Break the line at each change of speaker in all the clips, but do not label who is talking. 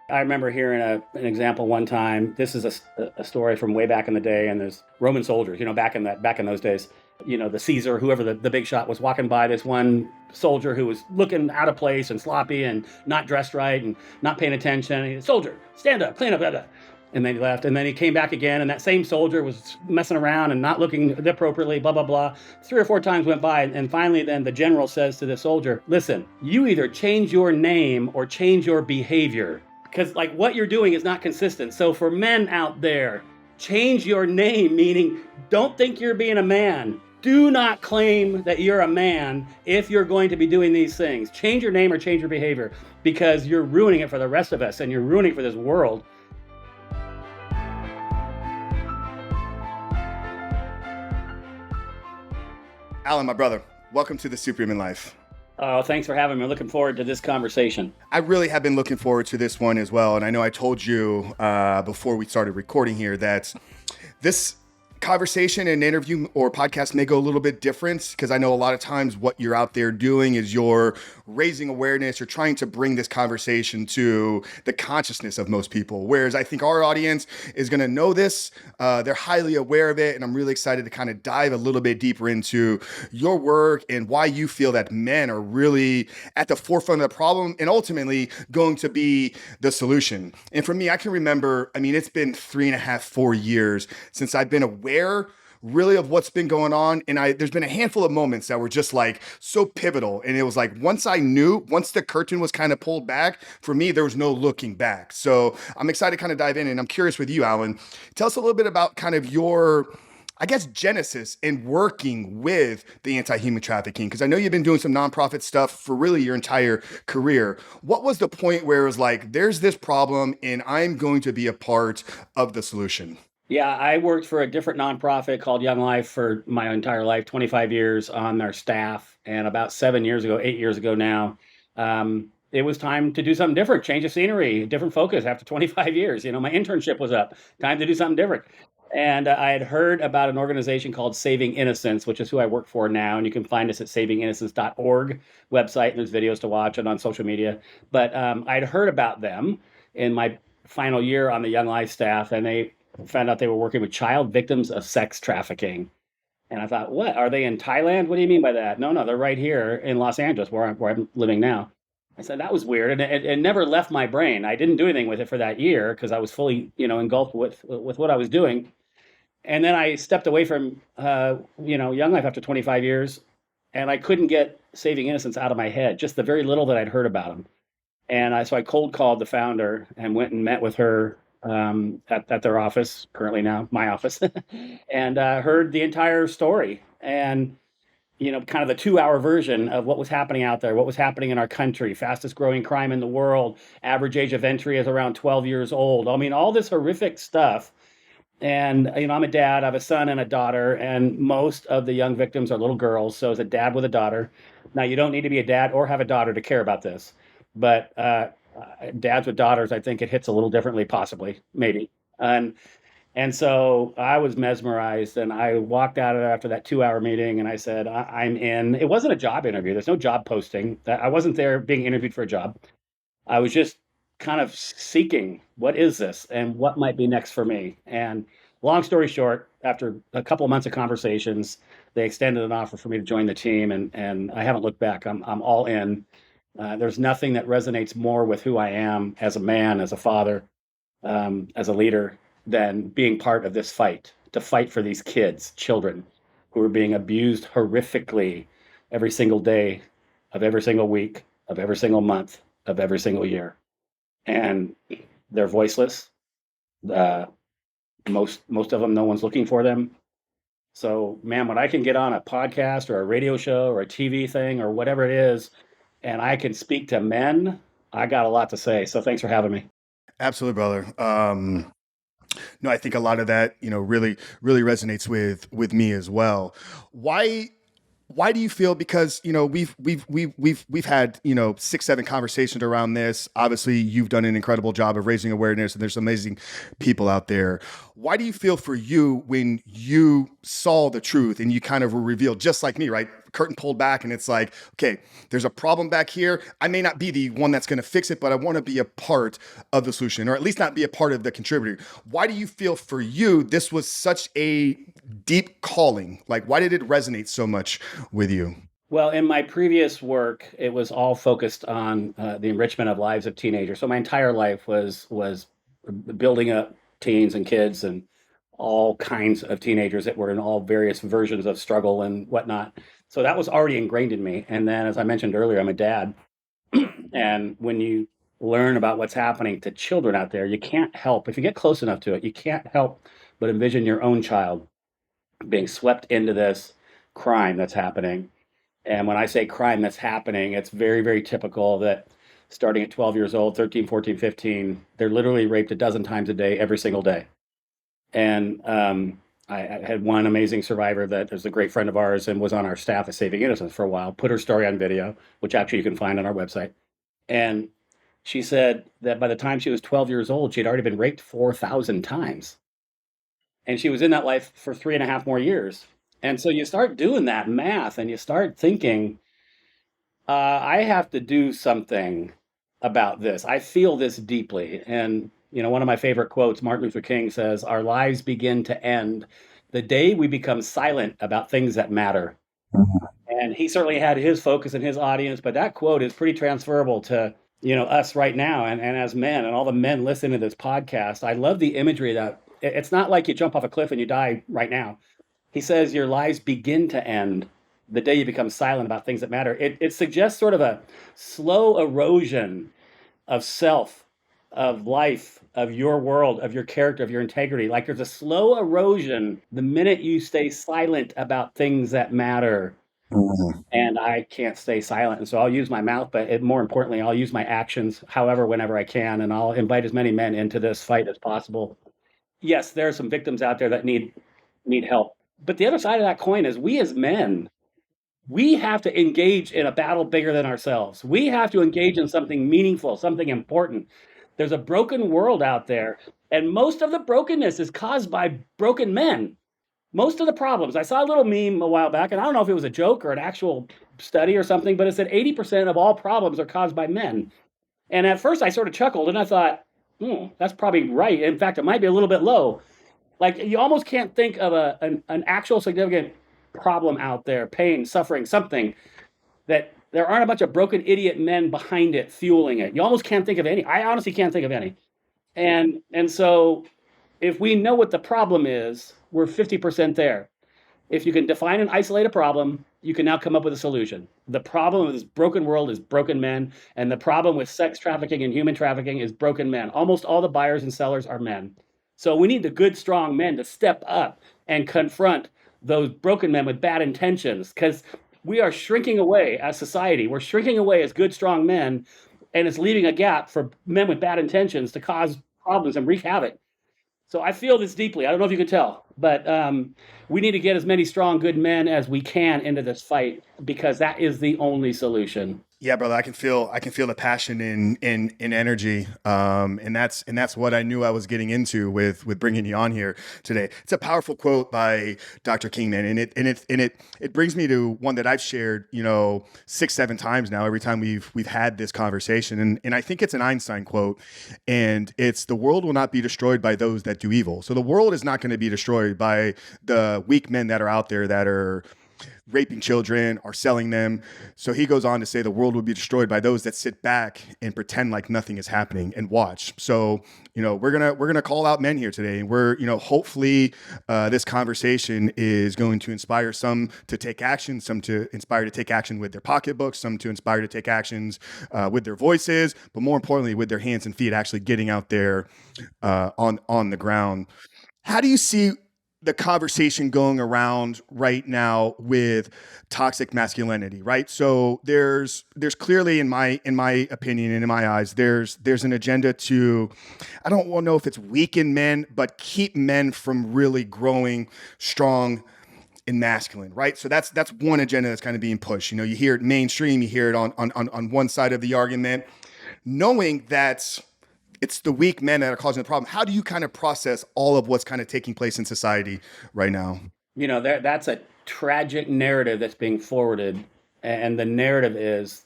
I remember hearing an example one time. This is a story from way back in the day, and there's Roman soldiers, back in those days. The Caesar, whoever the big shot was walking by this one soldier who was looking out of place and sloppy and not dressed right and not paying attention. And he said, "Soldier, stand up, clean up, blah, blah." And then he left, and then he came back again, and that same soldier was messing around and not looking appropriately, blah, blah, blah. 3 or 4 times went by, and finally then the general says to the soldier, "Listen, you either change your name or change your behavior, because like what you're doing is not consistent. So for men out there, change your name, meaning don't think you're being a man. Do not claim that you're a man if you're going to be doing these things. Change your name or change your behavior, because you're ruining it for the rest of us, and you're ruining it for this world."
Alan, my brother, welcome to the Superhuman Life.
Oh, thanks for having me. I'm looking forward to this conversation.
I really have been looking forward to this one as well. And I know I told you before we started recording here that this conversation and interview or podcast may go a little bit different, because I know a lot of times what you're out there doing is you're raising awareness. You're trying to bring this conversation to the consciousness of most people. Whereas I think our audience is going to know this. They're highly aware of it. And I'm really excited to kind of dive a little bit deeper into your work and why you feel that men are really at the forefront of the problem and ultimately going to be the solution. And for me, I can remember, it's been 3.5, 4 years since I've been aware really of what's been going on. And there's been a handful of moments that were just like so pivotal. And it was like, once the curtain was kind of pulled back, for me, there was no looking back. So I'm excited to kind of dive in. And I'm curious with you, Alan, tell us a little bit about kind of your, I guess, genesis in working with the anti-human trafficking. Because I know you've been doing some nonprofit stuff for really your entire career. What was the point where it was like, there's this problem and I'm going to be a part of the solution?
Yeah, I worked for a different nonprofit called Young Life for my entire life, 25 years on their staff. And about 8 years ago now, it was time to do something different, change of scenery, different focus after 25 years. My internship was up, time to do something different. And I had heard about an organization called Saving Innocence, which is who I work for now. And you can find us at savinginnocence.org website, and there's videos to watch and on social media. But I'd heard about them in my final year on the Young Life staff, and they found out they were working with child victims of sex trafficking. And I thought, what? Are they in Thailand? What do you mean by that? No, they're right here in Los Angeles, where I'm living now. I said, that was weird. And it never left my brain. I didn't do anything with it for that year because I was fully, engulfed with what I was doing. And then I stepped away from, Young Life after 25 years, and I couldn't get Saving Innocence out of my head, just the very little that I'd heard about them. And so I cold called the founder and went and met with her at their office, currently now my office, and heard the entire story. And kind of the 2-hour version of what was happening out there, what was happening in our country, fastest growing crime in the world, average age of entry is around 12 years old. All this horrific stuff. And, I'm a dad, I have a son and a daughter, and most of the young victims are little girls. So as a dad with a daughter, now you don't need to be a dad or have a daughter to care about this, but dads with daughters, I think it hits a little differently, possibly, maybe. And so I was mesmerized, and I walked out of there after that 2-hour meeting, and I said, I'm in. It wasn't a job interview. There's no job posting. I wasn't there being interviewed for a job. I was just kind of seeking, what is this and what might be next for me? And long story short, after a couple of months of conversations, they extended an offer for me to join the team, and I haven't looked back. I'm all in. There's nothing that resonates more with who I am as a man, as a father, as a leader, than being part of this fight, to fight for these children who are being abused horrifically every single day of every single week, of every single month, of every single year. And they're voiceless. Most of them, no one's looking for them. So, man, when I can get on a podcast or a radio show or a TV thing or whatever it is, and I can speak to men, I got a lot to say. So thanks for having me.
Absolutely, brother. No, I think a lot of that, really, really resonates with me as well. Why Why do you feel? Because we've had 6, 7 conversations around this. Obviously, you've done an incredible job of raising awareness, and there's amazing people out there. Why do you feel for you when you saw the truth and you kind of were revealed, just like me, right? Curtain pulled back, and it's like, okay, there's a problem back here. I may not be the one that's going to fix it, but I want to be a part of the solution, or at least not be a part of the contributor. Why do you feel for you this was such a deep calling? Like, why did it resonate so much with you?
Well, in my previous work, it was all focused on the enrichment of lives of teenagers. So my entire life was building up teens and kids and all kinds of teenagers that were in all various versions of struggle and whatnot. So that was already ingrained in me. And then, as I mentioned earlier, I'm a dad, and when you learn about what's happening to children out there, you can't help, if you get close enough to it, you can't help but envision your own child being swept into this crime that's happening. And when I say crime that's happening, it's very, very typical that starting at 12 years old, 13, 14, 15, they're literally raped a dozen times a day, every single day. And I had one amazing survivor that is a great friend of ours and was on our staff at Saving Innocence for a while, put her story on video, which actually you can find on our website. And she said that by the time she was 12 years old, she'd already been raped 4,000 times. And she was in that life for 3.5 more years. And so you start doing that math and you start thinking, I have to do something about this. I feel this deeply. And, one of my favorite quotes, Martin Luther King says, our lives begin to end the day we become silent about things that matter. And he certainly had his focus and his audience, but that quote is pretty transferable to, us right now. And as men and all the men listening to this podcast, I love the imagery that it's not like you jump off a cliff and you die right now. He says your lives begin to end the day you become silent about things that matter. It suggests sort of a slow erosion of self, of life, of your world, of your character, of your integrity. Like there's a slow erosion the minute you stay silent about things that matter.
Mhm.
And I can't stay silent. And so I'll use my mouth, but more importantly, I'll use my actions, however, whenever I can. And I'll invite as many men into this fight as possible. Yes, there are some victims out there that need help. But the other side of that coin is we as men, we have to engage in a battle bigger than ourselves. We have to engage in something meaningful, something important. There's a broken world out there, and most of the brokenness is caused by broken men. Most of the problems. I saw a little meme a while back, and I don't know if it was a joke or an actual study or something, but it said 80% of all problems are caused by men. And at first I sort of chuckled and I thought, that's probably right. In fact, it might be a little bit low. Like you almost can't think of an actual significant problem out there, pain, suffering, something that there aren't a bunch of broken idiot men behind it fueling it. You almost can't think of any. I honestly can't think of any. And so if we know what the problem is, we're 50% there. If you can define and isolate a problem, you can now come up with a solution. The problem of this broken world is broken men, and the problem with sex trafficking and human trafficking is broken men. Almost all the buyers and sellers are men. So we need the good, strong men to step up and confront those broken men with bad intentions because we are shrinking away as society. We're shrinking away as good, strong men, and it's leaving a gap for men with bad intentions to cause problems and wreak havoc. So I feel this deeply. I don't know if you can tell, but we need to get as many strong, good men as we can into this fight because that is the only solution.
Yeah, brother, I can feel the passion in energy, and that's what I knew I was getting into with bringing you on here today. It's a powerful quote by Dr. Kingman, and it brings me to one that I've shared, 6, 7 times now. Every time we've had this conversation, and I think it's an Einstein quote, and it's the world will not be destroyed by those that do evil. So the world is not going to be destroyed by the weak men that are out there that are raping children or selling them. So he goes on to say the world will be destroyed by those that sit back and pretend like nothing is happening and watch. So, we're gonna call out men here today, and we're, hopefully this conversation is going to inspire some to take action, some to inspire to take action with their pocketbooks, some to inspire to take actions with their voices, but more importantly with their hands and feet, actually getting out there on the ground. How do you see the conversation going around right now with toxic masculinity, right? So there's clearly in my opinion and in my eyes, there's an agenda to, I don't know if it's weaken men, but keep men from really growing strong and masculine, right? So that's one agenda that's kind of being pushed. You know, you hear it mainstream, you hear it on one side of the argument, knowing that it's the weak men that are causing the problem. How do you kind of process all of what's kind of taking place in society right now?
That's a tragic narrative that's being forwarded, and the narrative is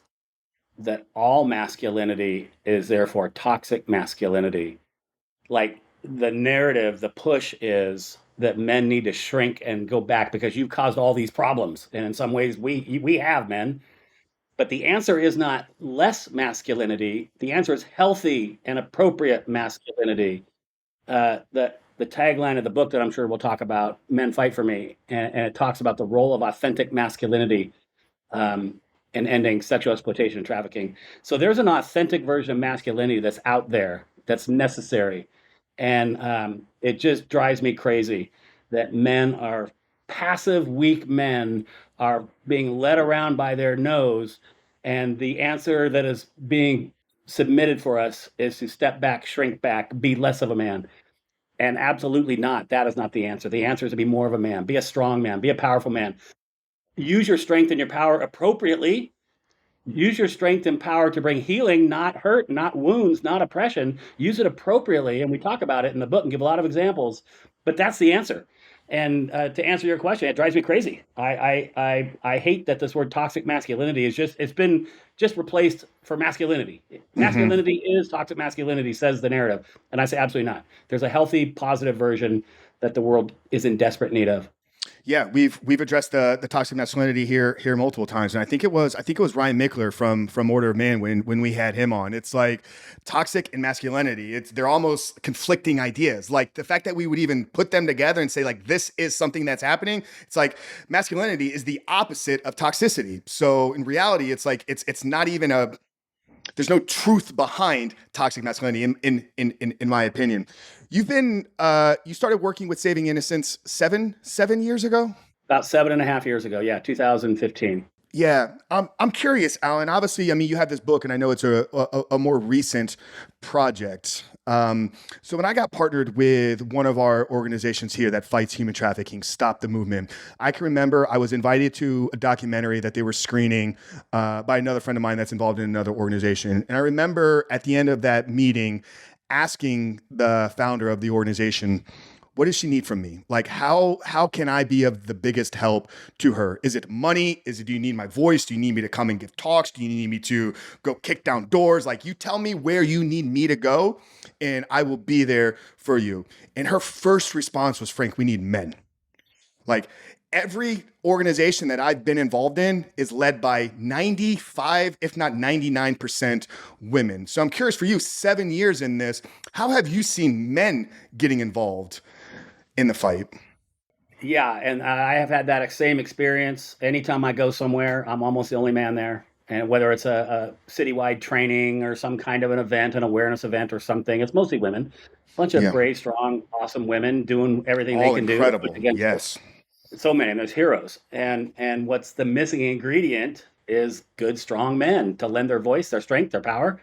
that all masculinity is therefore toxic masculinity. Like the narrative, the push is that men need to shrink and go back because you've caused all these problems, and in some ways we have, men. But the answer is not less masculinity. The answer is healthy and appropriate masculinity. The tagline of the book that I'm sure we'll talk about, "Men Fight for Me," and it talks about the role of authentic masculinity um, in ending sexual exploitation and trafficking. So there's an authentic version of masculinity that's out there that's necessary, and it just drives me crazy that men are passive, weak men are being led around by their nose, and the answer that is being submitted for us is to step back, shrink back, be less of a man. And absolutely not. That is not the answer. The answer is to be more of a man, be a strong man, be a powerful man. Use your strength and your power appropriately. Use your strength and power to bring healing, not hurt, not wounds, not oppression. Use it appropriately. And we talk about it in the book and give a lot of examples, but that's the answer. And to answer your question, it drives me crazy. I hate that this word toxic masculinity it's been just replaced for masculinity.
Mm-hmm.
Masculinity is toxic masculinity, says the narrative. And I say absolutely not. There's a healthy, positive version that the world is in desperate need of.
Yeah, we've addressed the toxic masculinity here multiple times, and I think it was Ryan Mickler from Order of Man when we had him on. It's like toxic and masculinity. They're almost conflicting ideas. Like the fact that we would even put them together and say like this is something that's happening. It's like masculinity is the opposite of toxicity. So in reality, it's like it's not even a there's no truth behind toxic masculinity in my opinion. You started working with Saving Innocence seven years ago.
About 7.5 years ago, yeah, 2015.
Yeah, I'm curious, Alan. Obviously, I mean, you have this book, and I know it's a more recent project. So when I got partnered with one of our organizations here that fights human trafficking, Stop the Movement, I can remember I was invited to a documentary that they were screening by another friend of mine that's involved in another organization, and I remember at the end of that meeting asking the founder of the organization, what does she need from me? Like, how can I be of the biggest help to her? Is it money? Do you need my voice? Do you need me to come and give talks? Do you need me to go kick down doors? Like, you tell me where you need me to go and I will be there for you. And her first response was, Frank, we need men. Like, every organization that I've been involved in is led by 95, if not 99% women. So I'm curious for you, 7 years in this, how have you seen men getting involved in the fight?
Yeah, and I have had that same experience. Anytime I go somewhere, I'm almost the only man there. And whether it's a citywide training or some kind of an event, an awareness event or something, it's mostly women. A bunch of
Yeah.
brave, strong, awesome women doing everything they
All
can do to push
incredible.
against
Yes.
so many. And there's heroes. And what's the missing ingredient is good, strong men to lend their voice, their strength, their power.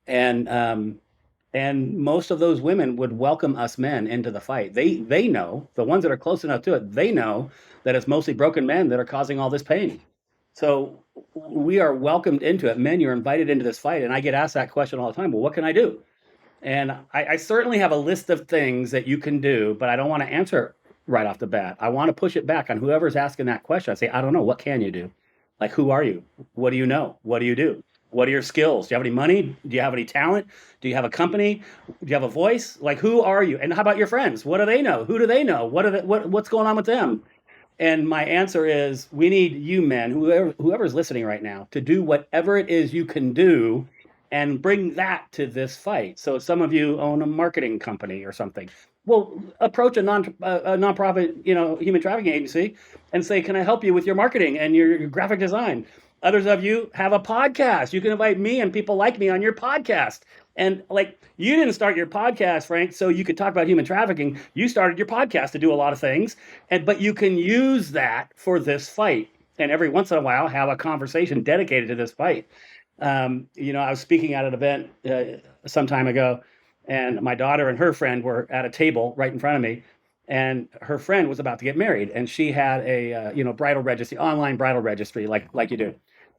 And most of those women would welcome us men into the fight. They know, the ones that are close enough to it, they know that it's mostly broken men that are causing all this pain. So we are welcomed into it. Men, you're invited into this fight. And I get asked that question all the time. Well, what can I do? And I certainly have a list of things that you can do, but I don't want to answer right off the bat. I want to push it back on whoever's asking that question. I say, I don't know. What can you do? Like, who are you? What do you know? What do you do? What are your skills? Do you have any money? Do you have any talent? Do you have a company? Do you have a voice? Like, who are you? And how about your friends? What do they know? Who do they know? What's going on with them? And my answer is we need you men, whoever's listening right now, to do whatever it is you can do and bring that to this fight. So some of you own a marketing company or something. Well, approach a nonprofit, human trafficking agency and say, "Can I help you with your marketing and your graphic design?" Others of you have a podcast. You can invite me and people like me on your podcast. And like, you didn't start your podcast, Frank, so you could talk about human trafficking. You started your podcast to do a lot of things, but you can use that for this fight. And every once in a while, have a conversation dedicated to this fight. I was speaking at an event some time ago, and my daughter and her friend were at a table right in front of me. and her friend was about to get married, and she had a bridal registry, online bridal registry, like you do.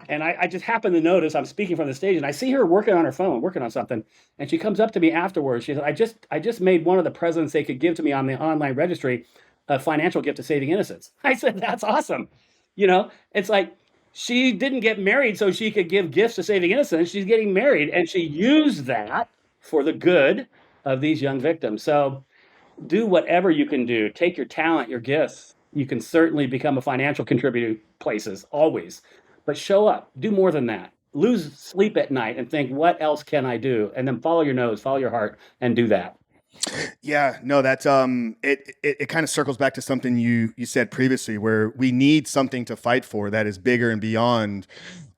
And I just happened to notice I'm speaking from the stage, and I see her working on her phone, working on something, and she comes up to me afterwards. She said, "I just made one of the presents they could give to me on the online registry, a financial gift to Saving Innocence." I said, "That's awesome." It's like she didn't get married so she could give gifts to Saving Innocence. She's getting married, and she used that for the good of these young victims. So do whatever you can do. Take your talent, your gifts. You can certainly become a financial contributor places, always. But show up. Do more than that. Lose sleep at night and think, what else can I do? And then follow your nose, follow your heart, and do that.
Yeah, no, that's it kind of circles back to something you said previously, where we need something to fight for that is bigger and beyond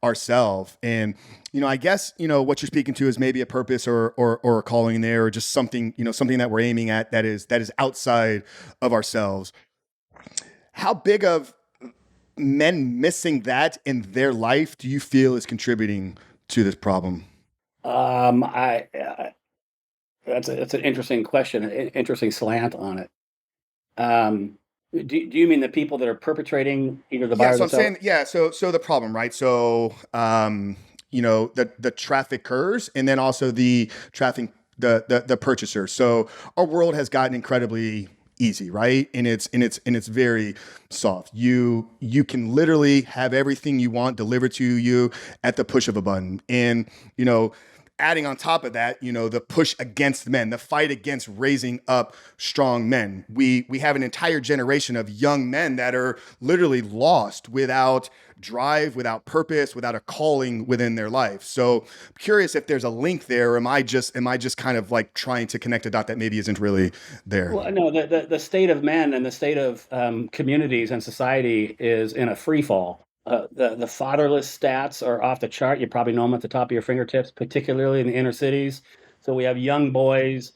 ourselves. And I guess what you're speaking to is maybe a purpose or a calling there, or just something something that we're aiming at that is outside of ourselves. How big of men missing that in their life do you feel is contributing to this problem?
I That's an interesting question, an interesting slant on it. Do you mean the people that are perpetrating either the
Yeah,
buyer or
so
the
I'm
seller?
saying, yeah, so the problem, right? So the traffickers, and then also the trafficking, the purchaser. So our world has gotten incredibly easy, right? And it's very soft. You can literally have everything you want delivered to you at the push of a button. And you know adding on top of that, the push against men, the fight against raising up strong men. We have an entire generation of young men that are literally lost without drive, without purpose, without a calling within their life. So I'm curious if there's a link there, or am I just kind of like trying to connect a dot that maybe isn't really there?
Well, no, the state of men and the state of communities and society is in a free fall. The fatherless stats are off the chart. You probably know them at the top of your fingertips, particularly in the inner cities. So we have young boys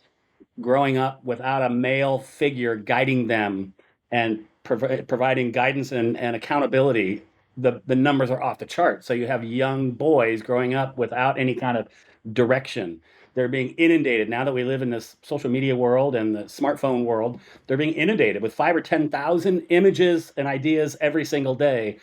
growing up without a male figure guiding them and providing guidance and accountability. The numbers are off the chart. So you have young boys growing up without any kind of direction. They're being inundated now that we live in this social media world and the smartphone world. They're being inundated with 5 or 10,000 images and ideas every single day,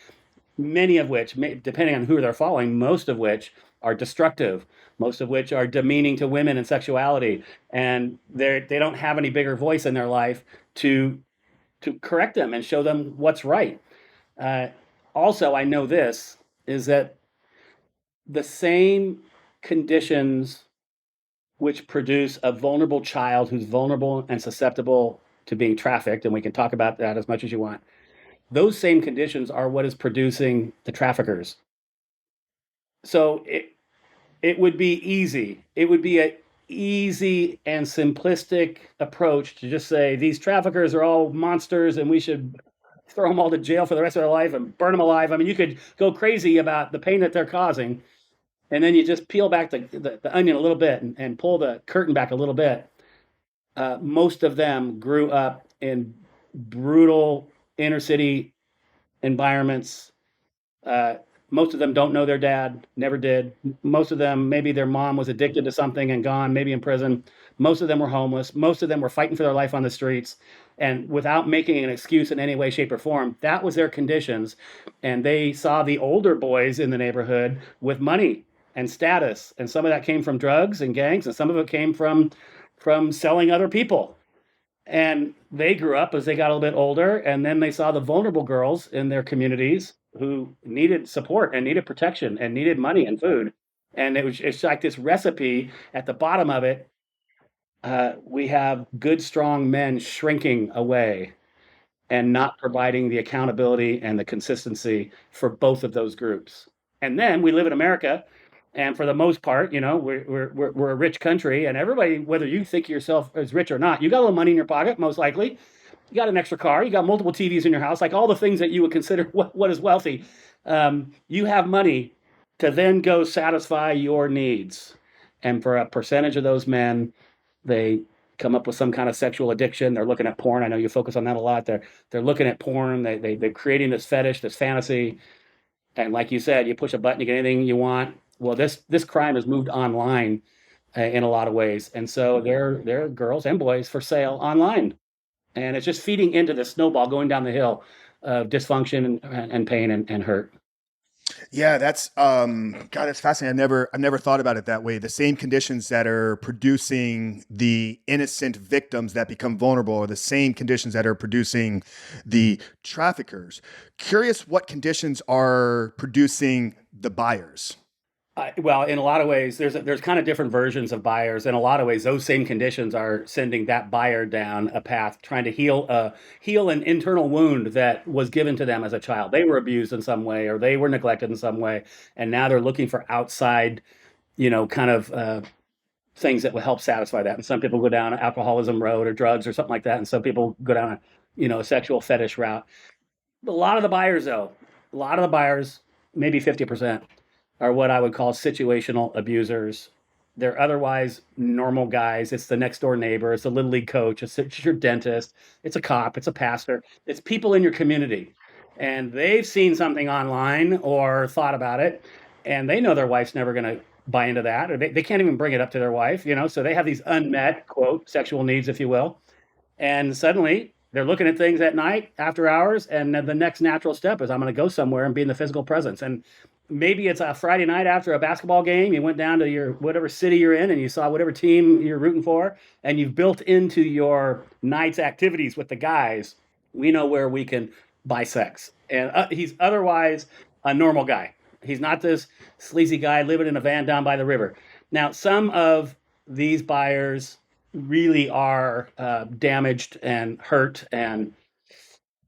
many of which, depending on who they're following, most of which are destructive, most of which are demeaning to women and sexuality, and they don't have any bigger voice in their life to correct them and show them what's right. Uh, Also, I know this is that the same conditions which produce a vulnerable child who's vulnerable and susceptible to being trafficked, and we can talk about that as much as you want. Those same conditions are what is producing the traffickers. So it would be easy. It would be a easy and simplistic approach to just say these traffickers are all monsters and we should throw them all to jail for the rest of their life and burn them alive. I mean, you could go crazy about the pain that they're causing, and then you just peel back the onion a little bit and pull the curtain back a little bit. Most of them grew up in brutal inner city environments. Uh, Most of them don't know their dad, never did. Most of them, maybe their mom was addicted to something and gone, maybe in prison. Most of them were homeless. Most of them were fighting for their life on the streets. And without making an excuse in any way, shape, or form, that was their conditions. And they saw the older boys in the neighborhood with money and status. And some of that came from drugs and gangs, and some of it came from selling other people. And they grew up as they got a little bit older, and then they saw the vulnerable girls in their communities who needed support and needed protection and needed money and food. And it's like this recipe at the bottom of it. We have good, strong men shrinking away and not providing the accountability and the consistency for both of those groups. And then we live in America, and for the most part, we're a rich country, and everybody, whether you think yourself as rich or not, you got a little money in your pocket, most likely. You got an extra car, you got multiple TVs in your house, like all the things that you would consider what is wealthy. You have money to then go satisfy your needs. And for a percentage of those men, they come up with some kind of sexual addiction. They're looking at porn. I know you focus on that a lot. They're looking at porn. They're creating this fetish, this fantasy. And like you said, you push a button, you get anything you want. Well, this crime has moved online in a lot of ways, and so there are girls and boys for sale online. And it's just feeding into the snowball going down the hill of dysfunction and pain and hurt.
Yeah, that's God, that's fascinating. I never thought about it that way. The same conditions that are producing the innocent victims that become vulnerable are the same conditions that are producing the traffickers. Curious what conditions are producing the buyers.
Well, in a lot of ways, there's kind of different versions of buyers. In a lot of ways, those same conditions are sending that buyer down a path, trying to heal an internal wound that was given to them as a child. They were abused in some way, or they were neglected in some way, and now they're looking for outside, kind of things that will help satisfy that. And some people go down an alcoholism road or drugs or something like that, and some people go down a sexual fetish route. A lot of the buyers, though, a lot of the buyers, maybe 50%, are what I would call situational abusers. They're otherwise normal guys. It's the next door neighbor. It's a little league coach. It's your dentist. It's a cop. It's a pastor. It's people in your community. And they've seen something online or thought about it. And they know their wife's never going to buy into that. Or they can't even bring it up to their wife. So they have these unmet, quote, sexual needs, if you will. And suddenly they're looking at things at night after hours. And then the next natural step is I'm going to go somewhere and be in the physical presence. And maybe it's a Friday night after a basketball game. You went down to your whatever city you're in and you saw whatever team you're rooting for. And you've built into your night's activities with the guys. We know where we can buy sex. And he's otherwise a normal guy. He's not this sleazy guy living in a van down by the river. Now, some of these buyers really are damaged and hurt and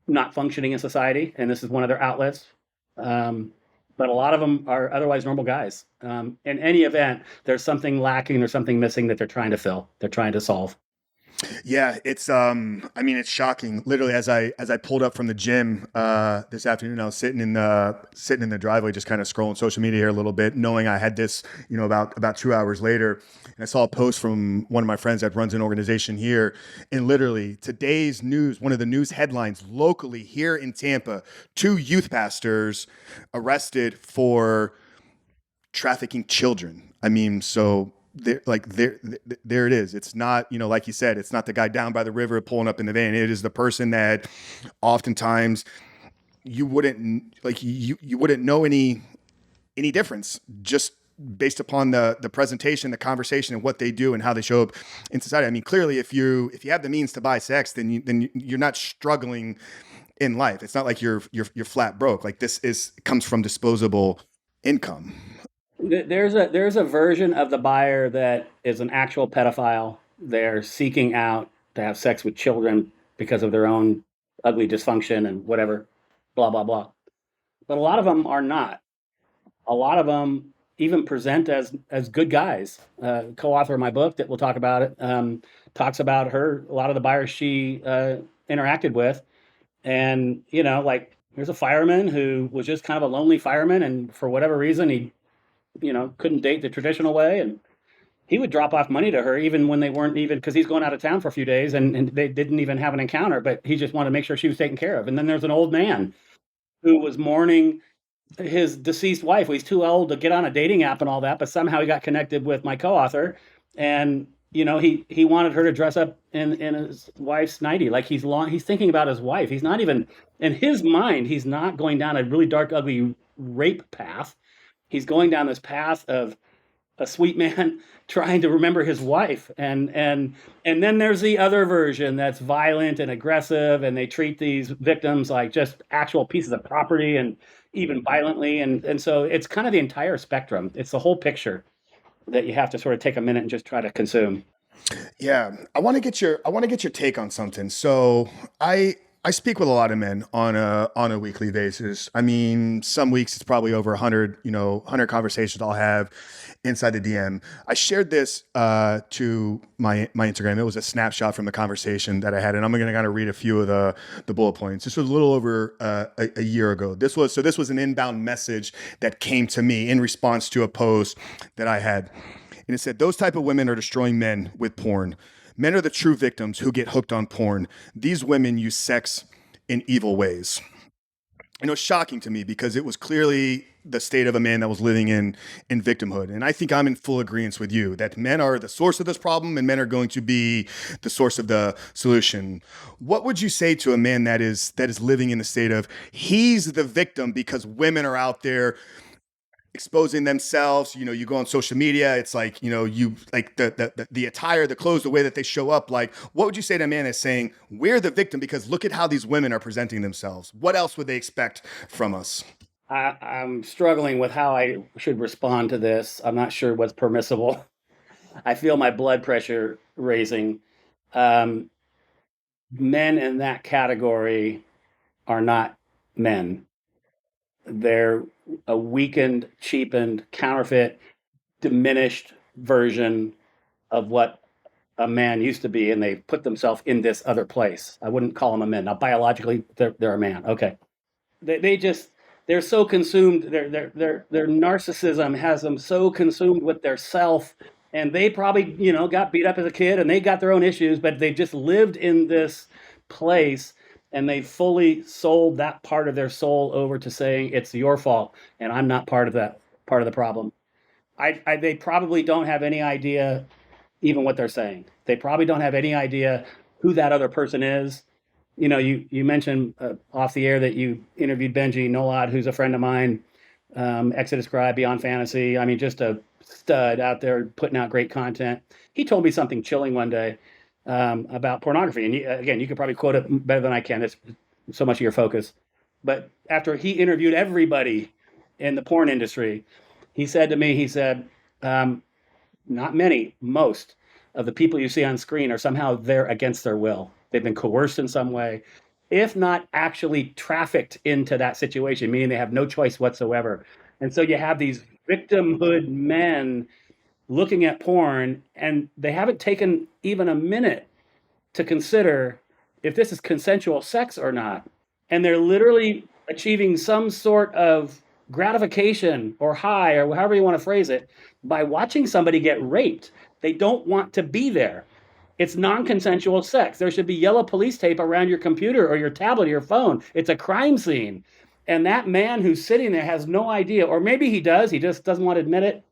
not functioning in society, and this is one of their outlets. Um, but a lot of them are otherwise normal guys. In any event, there's something lacking, there's something missing that they're trying to fill, they're trying to solve.
Yeah, it's I mean it's shocking. Literally as I pulled up from the gym this afternoon, I was sitting in the driveway just kind of scrolling social media here a little bit, knowing I had this, about 2 hours later. And I saw a post from one of my friends that runs an organization here, and literally today's news, one of the news headlines locally here in Tampa, two youth pastors arrested for trafficking children. I mean, so there it is. It's not, like you said, it's not the guy down by the river pulling up in the van. It is the person that oftentimes you wouldn't you wouldn't know any difference just based upon the presentation, the conversation, and what they do and how they show up in society. I mean, clearly, if you have the means to buy sex, then you're not struggling in life. It's not like you're flat broke. Like comes from disposable income.
There's a version of the buyer that is an actual pedophile. They're seeking out to have sex with children because of their own ugly dysfunction and whatever, blah blah blah. But a lot of them are not. A lot of them even present as good guys. Co-author of my book that we'll talk about it talks about a lot of the buyers she interacted with, and like there's a fireman who was just kind of a lonely fireman, and for whatever reason he couldn't date the traditional way, and he would drop off money to her even when they weren't even because he's going out of town for a few days and they didn't even have an encounter, but he just wanted to make sure she was taken care of. And then there's an old man who was mourning his deceased wife. He's too old to get on a dating app and all that, but somehow he got connected with my co-author, and he wanted her to dress up in his wife's nightie. Like he's thinking about his wife. He's not even in his mind. He's not going down a really dark, ugly rape path. He's going down this path of a sweet man trying to remember his wife, and then there's the other version that's violent and aggressive, and they treat these victims like just actual pieces of property and even violently, and so it's kind of the entire spectrum. It's the whole picture that you have to sort of take a minute and just try to consume.
Yeah, I want to get your take on something. So I speak with a lot of men on a weekly basis. I mean, some weeks it's probably over 100, 100 conversations I'll have inside the DM. I shared this to my Instagram. It was a snapshot from the conversation that I had, and I'm going to kind of read a few of the bullet points. This was a little over a year ago. This was an inbound message that came to me in response to a post that I had. And it said, those type of women are destroying men with porn. Men are the true victims who get hooked on porn. These women use sex in evil ways. And it was shocking to me because it was clearly the state of a man that was living in victimhood. And I think I'm in full agreement with you that men are the source of this problem and men are going to be the source of the solution. What would you say to a man that is living in the state of he's the victim because women are out there exposing themselves? You go on social media, it's like, you like the attire, the clothes, the way that they show up. Like, what would you say to a man that's saying we're the victim because look at how these women are presenting themselves? What else would they expect from us?
I'm struggling with how I should respond to this. I'm not sure what's permissible. I feel my blood pressure raising. Um, Men in that category are not men. They're a weakened, cheapened, counterfeit, diminished version of what a man used to be, and they put themselves in this other place. I wouldn't call them a man. Now, biologically, they're a man. Okay. They just they're so consumed. Their narcissism has them so consumed with their self, and they probably got beat up as a kid, and they got their own issues, but they just lived in this place, and they fully sold that part of their soul over to saying it's your fault, and I'm not part of that part of the problem. They probably don't have any idea even what they're saying. They probably don't have any idea who that other person is. You mentioned off the air that you interviewed Benji Nolad, who's a friend of mine, Exodus Scribe, Beyond Fantasy. I mean, just a stud out there putting out great content. He told me something chilling one day about pornography. And again, you could probably quote it better than I can. It's so much of your focus. But after he interviewed everybody in the porn industry, he said to me, he said, not many, most of the people you see on screen are somehow there against their will. They've been coerced in some way, if not actually trafficked into that situation, meaning they have no choice whatsoever. And so you have these victimhood men looking at porn, and they haven't taken even a minute to consider if this is consensual sex or not. And they're literally achieving some sort of gratification or high or however you want to phrase it by watching somebody get raped. They don't want to be there. It's non-consensual sex. There should be yellow police tape around your computer or your tablet or your phone. It's a crime scene. And that man who's sitting there has no idea, or maybe he does, he just doesn't want to admit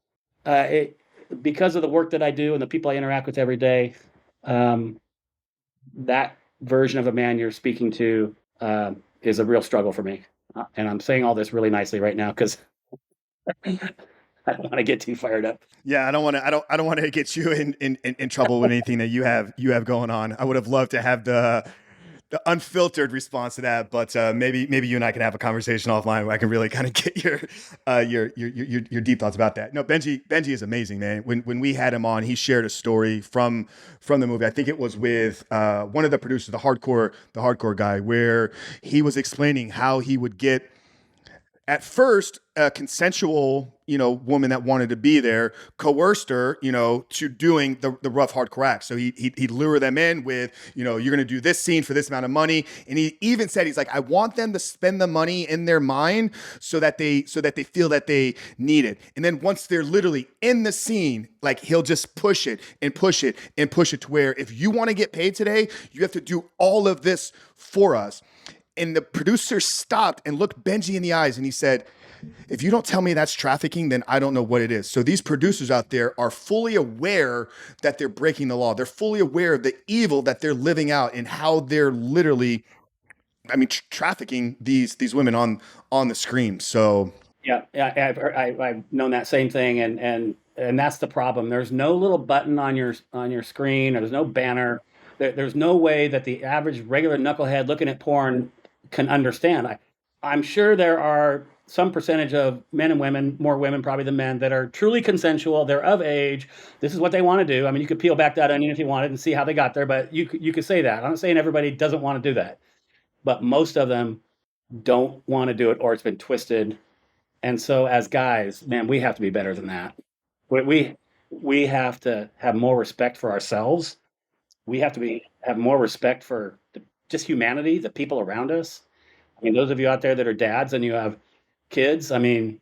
it. Because of the work that I do and the people I interact with every day, um, that version of a man you're speaking to is a real struggle for me. And I'm saying all this really nicely right now because I don't want to get too fired up.
Yeah, I don't want to get you in trouble with anything that you have going on. I would have loved to have the unfiltered response to that, but maybe you and I can have a conversation offline where I can really kind of get your deep thoughts about that. No, Benji is amazing, man. When we had him on, he shared a story from the movie. I think it was with one of the producers, the hardcore guy, where he was explaining how he would get at first a consensual, woman that wanted to be there, coerced her, to doing the rough, hardcore act. So he'd lure them in with, you're going to do this scene for this amount of money. And he even said, he's like, I want them to spend the money in their mind so that they feel that they need it. And then once they're literally in the scene, like he'll just push it and push it and push it to where if you want to get paid today, you have to do all of this for us. And the producer stopped and looked Benji in the eyes and he said, if you don't tell me that's trafficking, then I don't know what it is. So these producers out there are fully aware that they're breaking the law. They're fully aware of the evil that they're living out and how they're literally, trafficking these women on the screen. So
Yeah, I've known that same thing, and that's the problem. There's no little button on your screen, or there's no banner. There's no way that the average regular knucklehead looking at porn can understand. I'm sure there are some percentage of men and women, more women probably than men, that are truly consensual. They're of age. This is what they want to do. I mean, you could peel back that onion if you wanted and see how they got there, but you could say that. I'm not saying everybody doesn't want to do that, but most of them don't want to do it, or it's been twisted. And so, as guys, man, we have to be better than that. We we have to have more respect for ourselves. We have to have more respect for just humanity, the people around us. I mean, those of you out there that are dads and you have kids, can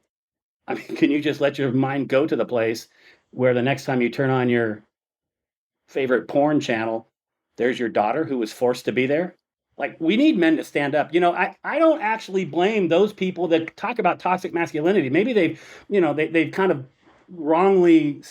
you just let your mind go to the place where the next time you turn on your favorite porn channel, there's your daughter who was forced to be there? Like we need men to stand up. I don't actually blame those people that talk about toxic masculinity. Maybe they've kind of wrongly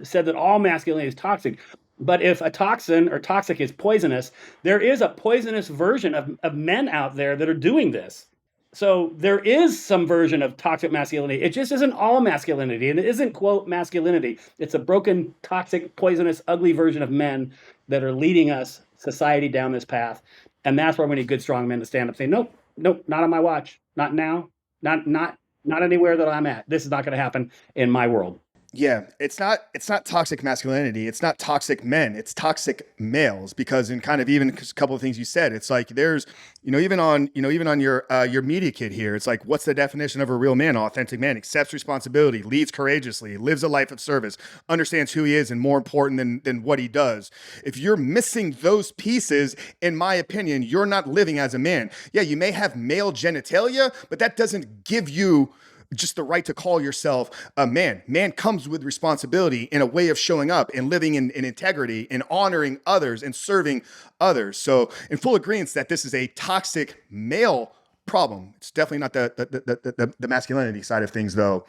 said that all masculinity is toxic. But if a toxin or toxic is poisonous, there is a poisonous version of men out there that are doing this. So there is some version of toxic masculinity. It just isn't all masculinity, and it isn't, quote, masculinity. It's a broken, toxic, poisonous, ugly version of men that are leading us, society, down this path. And that's where we need good, strong men to stand up and say, nope, nope, not on my watch, not now, not anywhere that I'm at. This is not going to happen in my world.
Yeah, it's not toxic masculinity. It's not toxic men. It's toxic males because in kind of even a couple of things you said, it's like there's even on your media kit here, it's like what's the definition of a real man? Authentic man accepts responsibility, leads courageously, lives a life of service, understands who he is, and more important than what he does. If you're missing those pieces, in my opinion, you're not living as a man. Yeah, you may have male genitalia, but that doesn't give you just the right to call yourself a man. Man comes with responsibility and a way of showing up and living in integrity and honoring others and serving others. So in full agreement that this is a toxic male problem. It's definitely not the masculinity side of things though.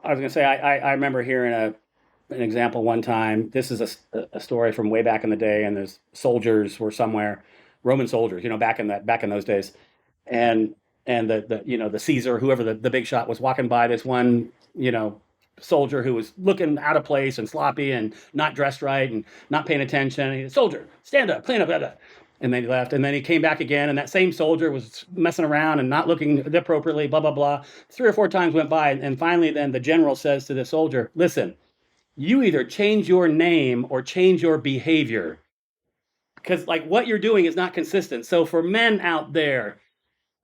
I was going to say, I remember hearing an example one time. This is a story from way back in the day, and there's soldiers were somewhere, Roman soldiers, back in those days, and the Caesar, whoever the big shot was walking by this one, soldier who was looking out of place and sloppy and not dressed right and not paying attention. And he said, "Soldier, stand up, clean up." Blah, blah. And then he left. And then he came back again, and that same soldier was messing around and not looking appropriately, blah, blah, blah. 3 or 4 times went by. And finally, then the general says to the soldier, "Listen, you either change your name or change your behavior. Because like what you're doing is not consistent. So for men out there,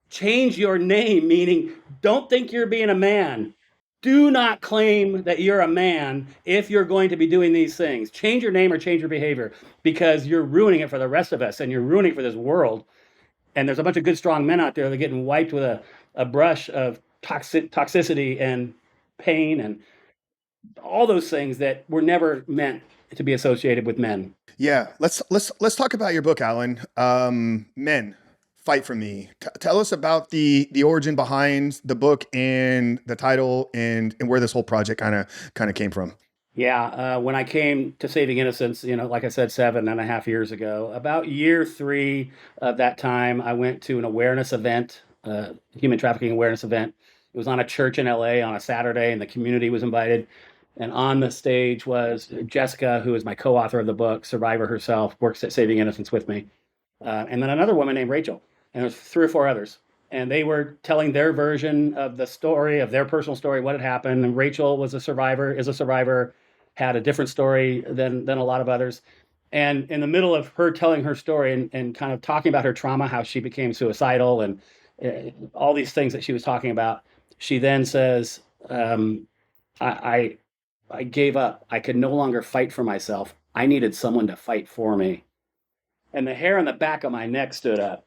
change your name, meaning don't think you're being a man. Do not claim that you're a man if you're going to be doing these things. Change your name or change your behavior because you're ruining it for the rest of us and you're ruining it for this world." And there's a bunch of good, strong men out there that are getting wiped with a brush of toxicity and pain and all those things that were never meant to be associated with men.
Yeah, let's talk about your book, Alan. Men Fight for Me. Tell us about the origin behind the book and the title and where this whole project kind of came from.
Yeah, when I came to Saving Innocence, like I said, 7.5 years ago, about year 3 of that time, I went to an awareness event, human trafficking awareness event. It was on a church in LA on a Saturday, and the community was invited. And on the stage was Jessica, who is my co-author of the book, survivor herself, works at Saving Innocence with me, and then another woman named Rachel, and there's 3 or 4 others. And they were telling their version of the story, of their personal story, what had happened. And Rachel is a survivor, had a different story than a lot of others. And in the middle of her telling her story and kind of talking about her trauma, how she became suicidal and all these things that she was talking about, she then says, I, I gave up. I could no longer fight for myself. I needed someone to fight for me. And the hair on the back of my neck stood up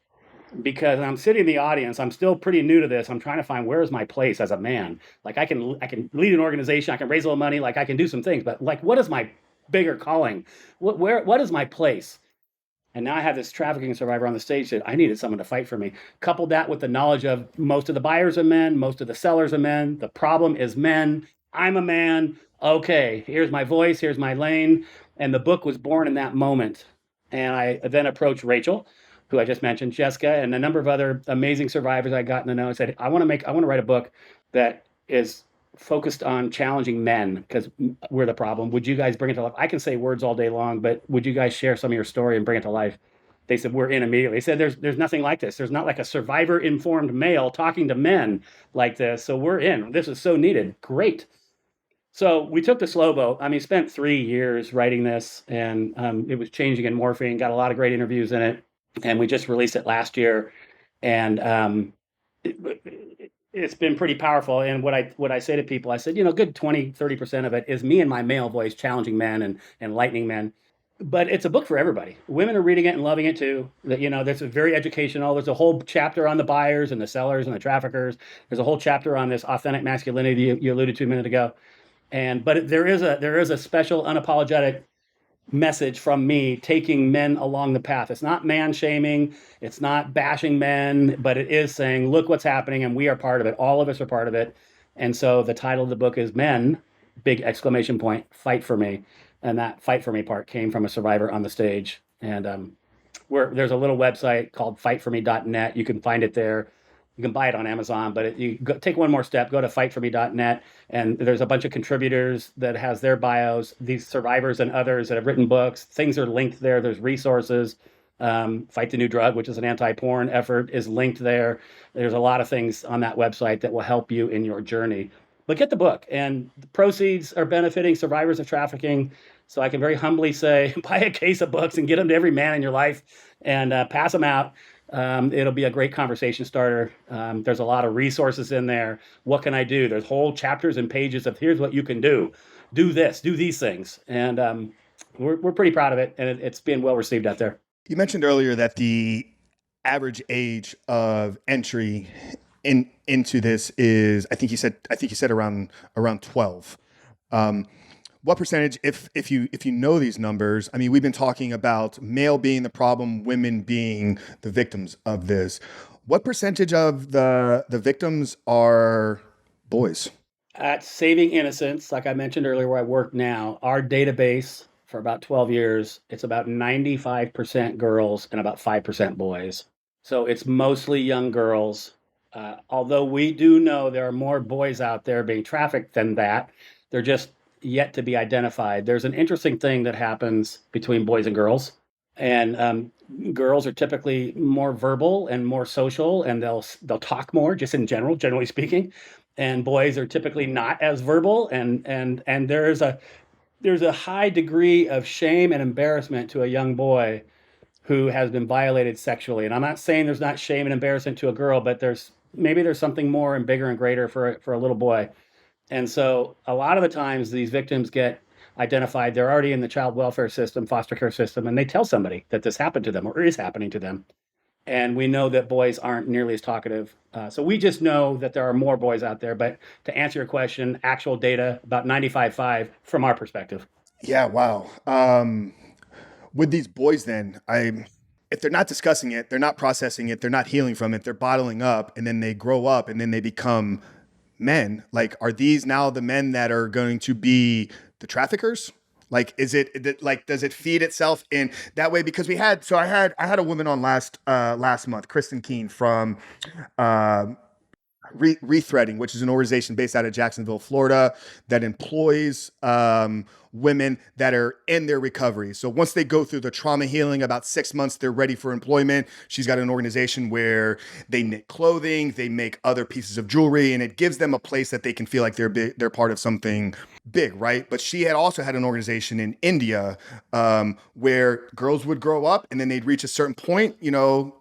because I'm sitting in the audience. I'm still pretty new to this. I'm trying to find where is my place as a man. Like I can lead an organization. I can raise a little money. Like I can do some things. But like, what is my bigger calling? What is my place? And now I have this trafficking survivor on the stage that I needed someone to fight for me. Couple that with the knowledge of most of the buyers are men, most of the sellers are men. The problem is men. I'm a man. Okay, here's my voice, here's my lane. And the book was born in that moment. And I then approached Rachel, who I just mentioned, Jessica, and a number of other amazing survivors I got to know. I said, I want to write a book that is focused on challenging men because we're the problem. Would you guys bring it to life? I can say words all day long, but would you guys share some of your story and bring it to life? They said, we're in immediately. They said, there's nothing like this. There's not like a survivor informed male talking to men like this. So we're in. This is so needed. Great. So we took the slow boat. I mean, spent 3 years writing this, and it was changing and morphing. Got a lot of great interviews in it, and we just released it last year. And it's been pretty powerful. And what I say to people, I said, good 20-30% of it is me and my male voice challenging men and enlightening men. But it's a book for everybody. Women are reading it and loving it too. That's very educational. There's a whole chapter on the buyers and the sellers and the traffickers. There's a whole chapter on this authentic masculinity you alluded to a minute ago. But there is a special unapologetic message from me taking men along the path. It's not man shaming, it's not bashing men, but it is saying, look what's happening, and we are part of it. All of us are part of it. And so the title of the book is Men, big exclamation point, fight for me. And that fight for me part came from a survivor on the stage. And there's a little website called fightforme.net. You can find it there. You can buy it on Amazon, but take one more step, go to fightforme.net, and there's a bunch of contributors that has their bios, these survivors and others that have written books. Things are linked there. There's resources. Fight the New Drug, which is an anti-porn effort, is linked there. There's a lot of things on that website that will help you in your journey. But get the book, and the proceeds are benefiting survivors of trafficking. So I can very humbly say, buy a case of books and get them to every man in your life and pass them out. It'll be a great conversation starter. There's a lot of resources in there. What can I do? There's whole chapters and pages of here's what you can do. Do this, do these things. And we're pretty proud of it. And it's been well received out there.
You mentioned earlier that the average age of entry into this is, I think you said around 12. What percentage, if you know these numbers, I mean, we've been talking about male being the problem, women being the victims of this. What percentage of the victims are boys?
At Saving Innocence, like I mentioned earlier, where I work now, our database for about 12 years, it's about 95% girls and about 5% boys. So it's mostly young girls. Although we do know there are more boys out there being trafficked than that, they're just yet to be identified. There's an interesting thing that happens between boys and girls. And girls are typically more verbal and more social, and they'll talk more, just in general, generally speaking. And boys are typically not as verbal, and there's a high degree of shame and embarrassment to a young boy who has been violated sexually. And I'm not saying there's not shame and embarrassment to a girl, but there's something more and bigger and greater for a little boy. And so a lot of the times these victims get identified, they're already in the child welfare system, foster care system, and they tell somebody that this happened to them or is happening to them. And we know that boys aren't nearly as talkative. So we just know that there are more boys out there. But to answer your question, actual data, about 95.5 from our perspective.
Yeah, wow. With these boys, then, if they're not discussing it, they're not processing it, they're not healing from it, they're bottling up, and then they grow up, and then they become men. Like, are these now the men that are going to be the traffickers? Like, is it like, does it feed itself in that way? Because I had a woman on last month, Kristen Keene from Rethreading, which is an organization based out of Jacksonville, Florida, that employs women that are in their recovery. So once they go through the trauma healing, about 6 months, they're ready for employment. She's got an organization where they knit clothing, they make other pieces of jewelry, and it gives them a place that they can feel like they're part of something big, right? But she had also had an organization in India where girls would grow up and then they'd reach a certain point,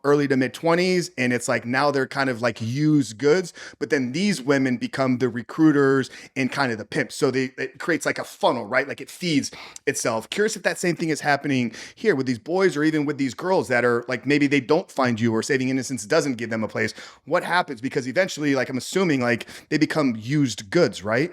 early to mid 20s. And it's like now they're kind of like used goods. But then these women become the recruiters and kind of the pimps. So it creates like a funnel, right? Like it feeds itself. Curious if that same thing is happening here with these boys or even with these girls that are like, maybe they don't find you or Saving Innocence doesn't give them a place. What happens? Because eventually, like I'm assuming, like they become used goods, right?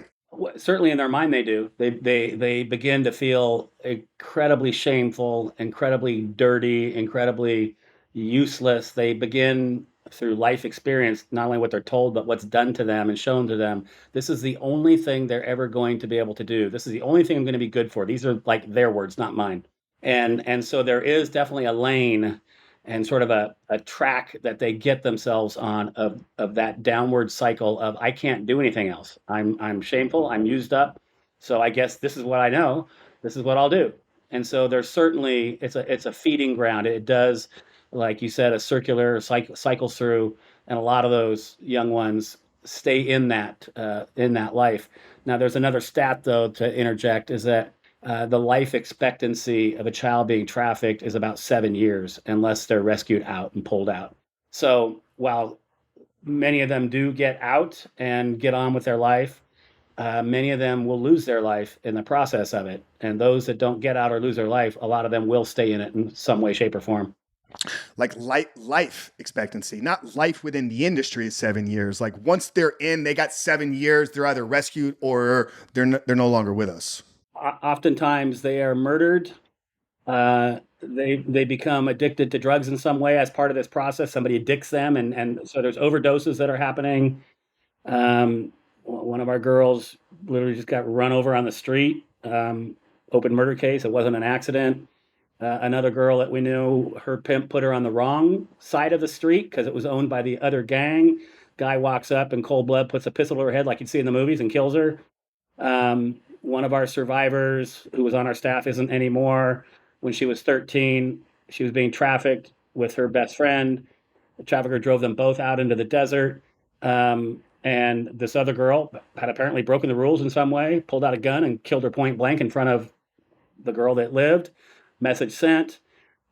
Certainly in their mind they do. They begin to feel incredibly shameful, incredibly dirty, incredibly useless. They begin through life experience, not only what they're told, but what's done to them and shown to them. This is the only thing they're ever going to be able to do. This is the only thing I'm going to be good for. These are like their words, not mine. And so there is definitely a lane and sort of a track that they get themselves on of that downward cycle of I can't do anything else. I'm shameful, I'm used up. So I guess this is what I know. This is what I'll do. And so there's certainly it's a feeding ground. It does, like you said, a circular cycles through, and a lot of those young ones stay in that life. Now there's another stat though to interject is that the life expectancy of a child being trafficked is about 7 years unless they're rescued out and pulled out. So while many of them do get out and get on with their life, many of them will lose their life in the process of it. And those that don't get out or lose their life, a lot of them will stay in it in some way, shape, or form.
Like life expectancy, not life within the industry is 7 years. Like once they're in, they got 7 years, they're either rescued or they're no longer with us.
Oftentimes they are murdered They become addicted to drugs in some way as part of this process. Somebody addicts them, and so there's overdoses that are happening. One of our girls literally just got run over on the street. Open murder case. It wasn't an accident. Another girl that we knew, her pimp put her on the wrong side of the street because it was owned by the other gang. Guy walks up in cold blood, puts a pistol to her head like you'd see in the movies, and kills her. One of our survivors, who was on our staff, isn't anymore. When she was 13, she was being trafficked with her best friend. The trafficker drove them both out into the desert. And this other girl had apparently broken the rules in some way, pulled out a gun and killed her point blank in front of the girl that lived. Message sent.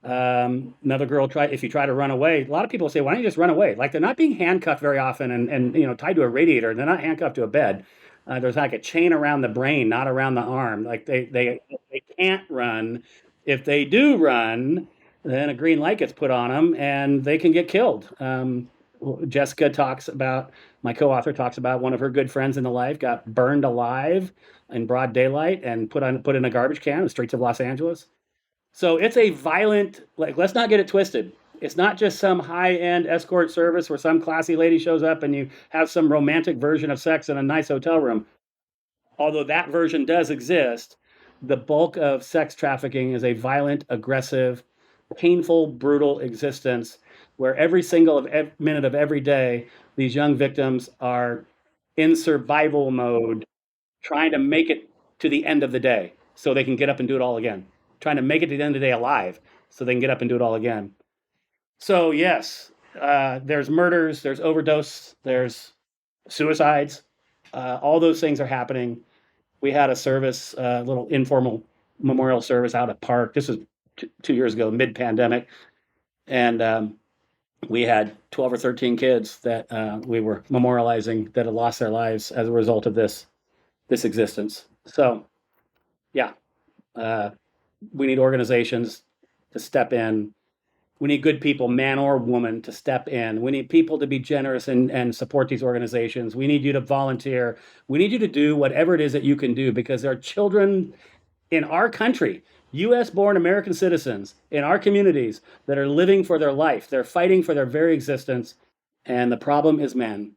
Another girl tried. If you try to run away, a lot of people say, "Why don't you just run away?" Like they're not being handcuffed very often, and tied to a radiator. They're not handcuffed to a bed. There's like a chain around the brain, not around the arm. Like they can't run. If they do run, then a green light gets put on them, and they can get killed. Jessica talks about, my co-author talks about, one of her good friends in the life got burned alive in broad daylight and put in a garbage can in the streets of Los Angeles. So it's a violent, like, let's not get it twisted. It's not just some high end escort service where some classy lady shows up and you have some romantic version of sex in a nice hotel room. Although that version does exist, the bulk of sex trafficking is a violent, aggressive, painful, brutal existence where every single minute of every day, these young victims are in survival mode, trying to make it to the end of the day so they can get up and do it all again. Trying to make it to the end of the day alive so they can get up and do it all again. So, yes, there's murders, there's overdose, there's suicides. All those things are happening. We had a service, a little informal memorial service out at Park. This was 2 years ago, mid pandemic. And we had 12 or 13 kids that we were memorializing that had lost their lives as a result of this existence. So, yeah, uh, we need organizations to step in. We need good people, man or woman, to step in. We need people to be generous and support these organizations. We need you to volunteer. We need you to do whatever it is that you can do, because there are children in our country, US born American citizens in our communities, that are living for their life. They're fighting for their very existence. And the problem is men.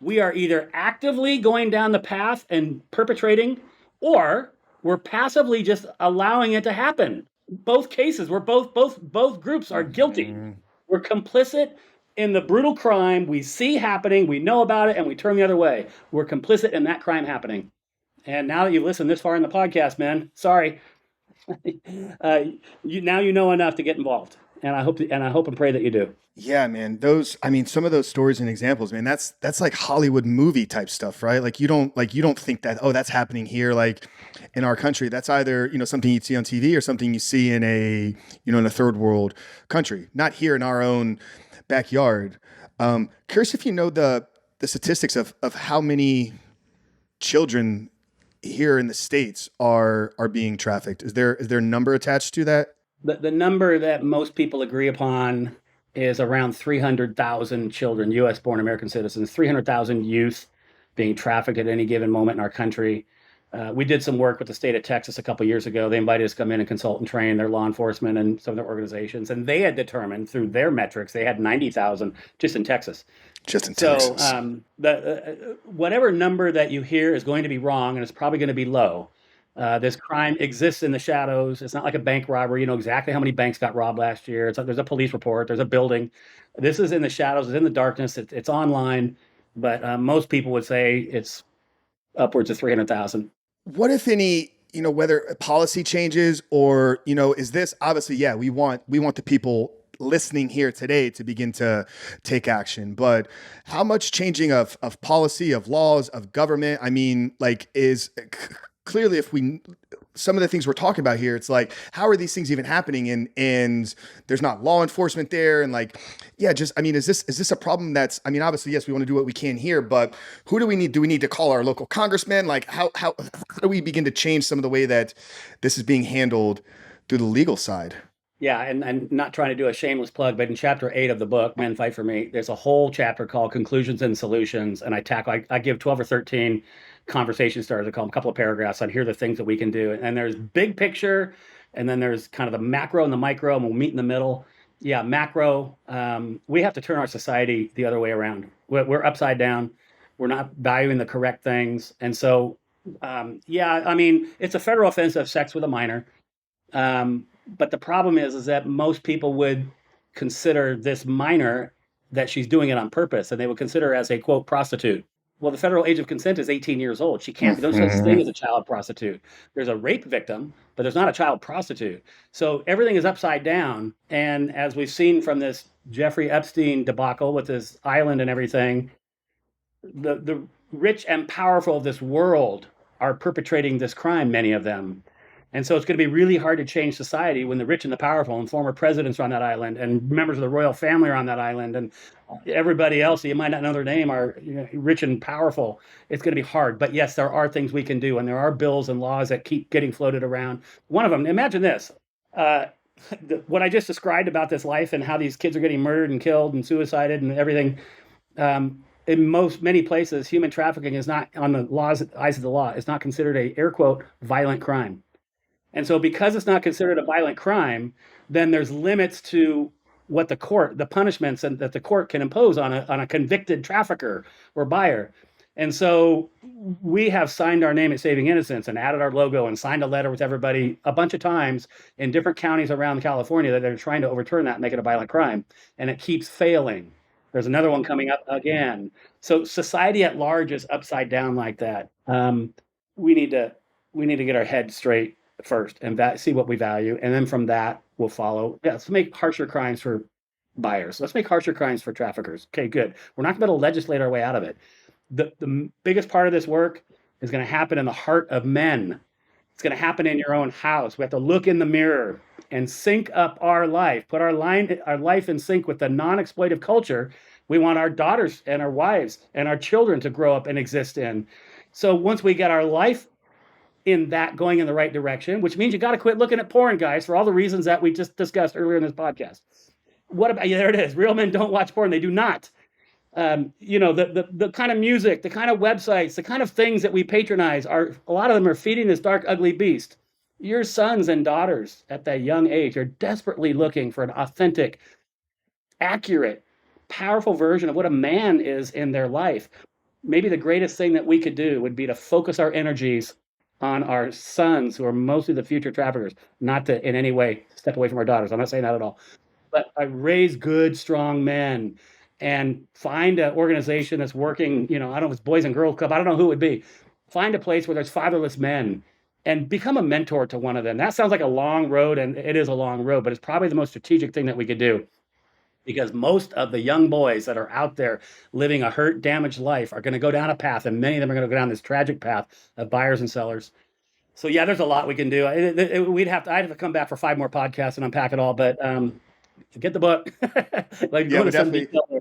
We are either actively going down the path and perpetrating, or we're passively just allowing it to happen. Both cases, we're both groups are guilty. We're complicit in the brutal crime we see happening, we know about it, and we turn the other way. We're complicit in that crime happening. And now that you've listened this far in the podcast, man, sorry, now you know enough to get involved, and I hope and pray that you do.
Yeah, man. I mean, some of those stories and examples, man, that's like Hollywood movie type stuff, right? Like you don't think that, oh, that's happening here, like in our country. That's either, something you'd see on TV or something you see in in a third world country, not here in our own backyard. Curious if you know the statistics of how many children here in the States are being trafficked. Is there a number attached to that?
The number that most people agree upon is around 300,000 children, U.S. born American citizens, 300,000 youth being trafficked at any given moment in our country. We did some work with the state of Texas a couple years ago. They invited us to come in and consult and train their law enforcement and some of their organizations. And they had determined through their metrics, they had 90,000 just in Texas.
Just in Texas.
So whatever number that you hear is going to be wrong, and it's probably going to be low. This crime exists in the shadows. It's not like a bank robbery. You know exactly how many banks got robbed last year. There's a police report. There's a building. This is in the shadows. It's in the darkness. It's online. But most people would say it's upwards of 300,000.
What, if any, whether policy changes or, is this obviously, yeah, we want the people listening here today to begin to take action, but how much changing of policy, of laws, of government? I mean, like, is clearly, if some of the things we're talking about here, it's like, how are these things even happening? And there's not law enforcement there. And like, yeah, just, I mean, is this a problem that's, I mean, obviously, yes, we want to do what we can here, but who do we need? Do we need to call our local congressman? Like, how do we begin to change some of the way that this is being handled through the legal side?
Yeah, and not trying to do a shameless plug, but in chapter 8 of the book, Men Fight for Me, there's a whole chapter called Conclusions and Solutions. And I give 12 or 13 conversation starters. I call them a couple of paragraphs on here are the things that we can do. And there's big picture, And then there's kind of the macro and the micro, and we'll meet in the middle. Yeah, macro. We have to turn our society the other way around. We're upside down. We're not valuing the correct things. And so, yeah, I mean, it's a federal offense to have sex with a minor. But the problem is that most people would consider this minor that she's doing it on purpose, and they would consider her as a quote prostitute. Well, the federal age of consent is 18 years old. She can't be. There's no such thing
Mhm.
as a child prostitute. There's a rape victim, but there's not a child prostitute. So everything is upside down. And as we've seen from this Jeffrey Epstein debacle with his island and everything, the rich and powerful of this world are perpetrating this crime, many of them. And so it's going to be really hard to change society when the rich and the powerful and former presidents are on that island and members of the royal family are on that island and everybody else, you might not know their name, are rich and powerful. It's going to be hard. But yes, there are things we can do. And there are bills and laws that keep getting floated around. One of them, imagine this. Uh, what I just described about this life and how these kids are getting murdered and killed and suicided and everything, in many places, human trafficking is not on the eyes of the law. It's not considered a air quote violent crime, and so because it's not considered a violent crime, then there's limits to what the punishments and that the court can impose on a convicted trafficker or buyer. And so we have signed our name at Saving Innocence and added our logo and signed a letter with everybody a bunch of times in different counties around California that they're trying to overturn that and make it a violent crime. And it keeps failing. There's another one coming up again. So society at large is upside down like that. We need to we need to get our head straight first and see what we value, and then from that we'll follow. Yeah, let's make harsher crimes for buyers. Let's make harsher crimes for traffickers. Okay, good. We're not going to be able to legislate our way out of it. The biggest part of this work is going to happen in the heart of men. It's going to happen in your own house. We have to look in the mirror and sync up our life, put our life in sync with the non-exploitive culture we want our daughters and our wives and our children to grow up and exist in. So once we get our life in that going in the right direction, which means you got to quit looking at porn, guys, for all the reasons that we just discussed earlier in this podcast. What about, yeah, there it is. Real men don't watch porn. They do not. The kind of music, the kind of websites, the kind of things that we patronize are a lot of them are feeding this dark, ugly beast. Your sons and daughters at that young age are desperately looking for an authentic, accurate, powerful version of what a man is in their life. Maybe the greatest thing that we could do would be to focus our energies on our sons, who are mostly the future traffickers, not to in any way step away from our daughters. I'm not saying that at all. But I raise good, strong men and find an organization that's working, I don't know if it's Boys and Girls Club, I don't know who it would be. Find a place where there's fatherless men and become a mentor to one of them. That sounds like a long road, and it is a long road, but it's probably the most strategic thing that we could do, because most of the young boys that are out there living a hurt, damaged life are going to go down a path, and many of them are going to go down this tragic path of buyers and sellers. So yeah, there's a lot we can do. I'd have to come back for 5 more podcasts and unpack it all, but get the book. Like
Yeah,
go
we
to some
definitely.
detail there.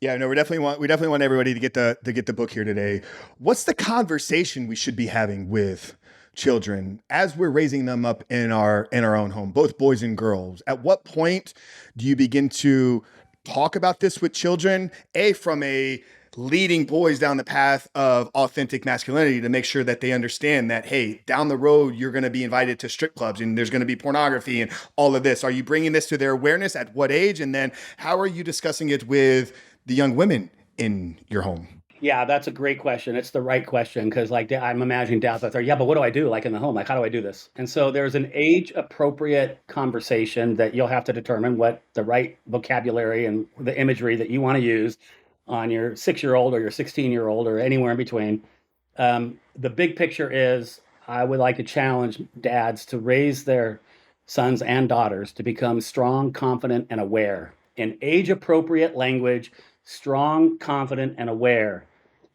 Yeah, no, we definitely want everybody to get the book here today. What's the conversation we should be having with children as we're raising them up in our own home, both boys and girls? At what point do you begin to talk about this with children? From a leading boys down the path of authentic masculinity, to make sure that they understand that, hey, down the road, you're going to be invited to strip clubs and there's going to be pornography and all of this. Are you bringing this to their awareness? At what age? And then how are you discussing it with the young women in your home?
Yeah, that's a great question. It's the right question, because like I'm imagining dads out there. Yeah, but what do I do like in the home? Like, how do I do this? And so there's an age appropriate conversation that you'll have to determine what the right vocabulary and the imagery that you want to use on your 6-year-old or your 16-year-old or anywhere in between. The big picture is I would like to challenge dads to raise their sons and daughters to become strong, confident, and aware in age appropriate language. Strong, confident, and aware.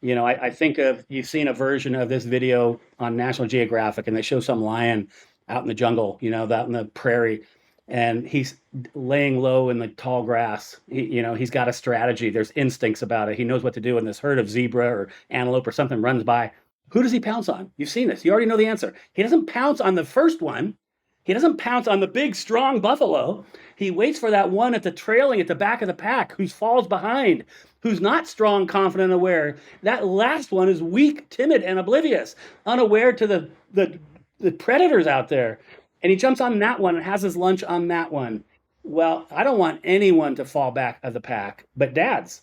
I think of, you've seen a version of this video on National Geographic, and they show some lion out in the jungle, out in the prairie, and he's laying low in the tall grass. He's got a strategy. There's instincts about it. He knows what to do when this herd of zebra or antelope or something runs by. Who does he pounce on? You've seen this. You already know the answer. He doesn't pounce on the first one. He doesn't pounce on the big, strong buffalo. He waits for that one at the trailing at the back of the pack, who falls behind, who's not strong, confident, and aware. That last one is weak, timid, and oblivious, unaware to the predators out there. And he jumps on that one and has his lunch on that one. Well, I don't want anyone to fall back of the pack, but dads,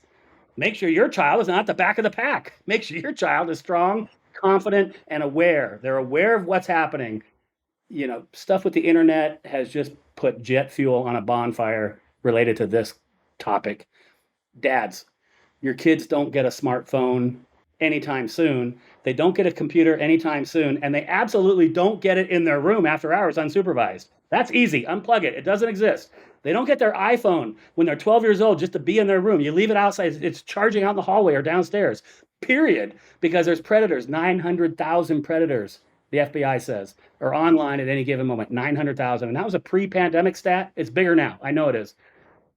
make sure your child is not at the back of the pack. Make sure your child is strong, confident, and aware. They're aware of what's happening. Stuff with the internet has just put jet fuel on a bonfire related to this topic. Dads, your kids don't get a smartphone anytime soon. They don't get a computer anytime soon, and they absolutely don't get it in their room after hours unsupervised. That's easy. Unplug it. It doesn't exist. They don't get their iPhone when they're 12 years old just to be in their room. You leave it outside, it's charging out in the hallway or downstairs, period. Because there's predators, 900,000 predators, the FBI says, are online at any given moment. 900,000. And that was a pre pandemic stat. It's bigger now. I know it is.